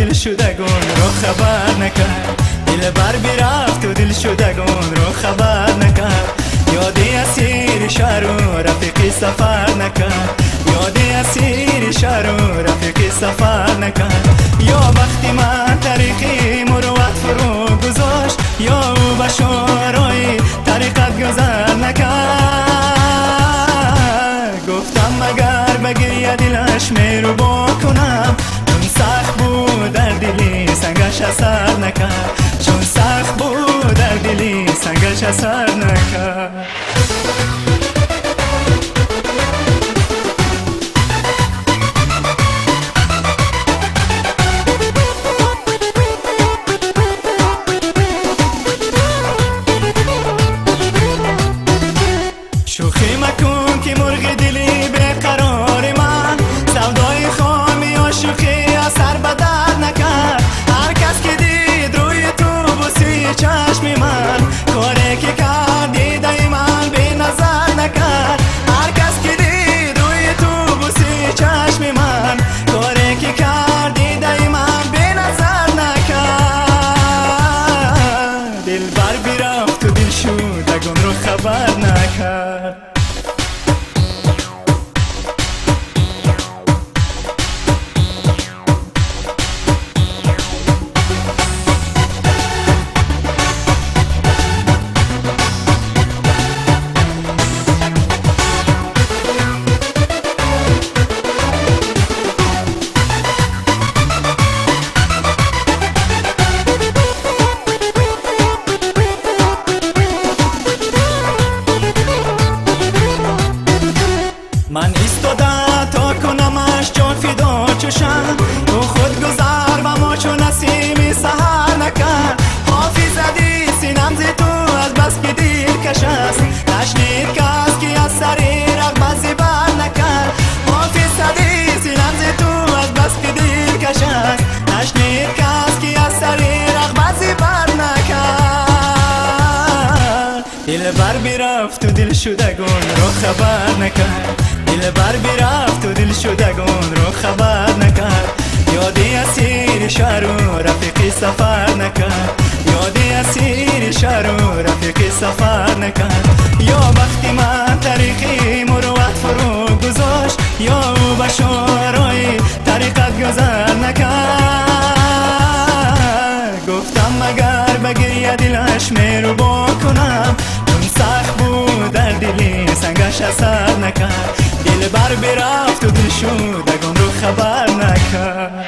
دل شدگان رو خبر نکرد، دلبر برفت و دل شدگان رو خبر نکرد. یادی اسیر شهر و رفیقی سفر نکرد، یادی اسیر شهر و رفیقی سفر نکرد. یا وقتی من طریقی مروت فرو گذاشت، یا او به شورای طریقت گذر نکرد. گفتم مگر بگیه دلش میرو بکنم، چون سخت بود در دلی سنگش اثر نکرد، چون سخت بود در دلی سنگش اثر نکرد. شوخی مکن که مرغ دلی به قرار من، سودای خامی و شوخی اثر بدر نکرد. هر کس که دید روی تو بوسی چشم من، کاری که کرد دیده من بی نظر نکرد. هر کس که دید روی تو بوسی چشم من، کاری که کرد دیده من بی نظر نکرد. دلبر برفت و دل شدگان رو خبر نکرد. من ایستاده تا کنمش جان فدا چشم، تو خود گذر و ما چون نسیم سحر نکرد. حافظ زدی سینم زی تو از بس که دیر کش است، نشنید کس که از سری رغبت زیبر نکرد. حافظ زدی سینم زی تو از بس که دیر کش است، نشنید کس که از سری رغبت زیبر نکرد. دلبر برفت و دل شدگان رو خبر نکرد، دلبر برفت و دل شدگان رو خبر نکرد. یادی اسیر شهر و رفیقی سفر نکرد، یادی اسیر شهر و رفیقی سفر نکرد. یا وقتی من طریقی مروت فرو گذاشت، یا او به شورای طریقت گذر نکرد. گفتم مگر بگیه دلش میرو بکنم، چون سخت بود در دلی سنگش اثر نکرد. دلبر برفت و دل شدگان رو خبر نکرد.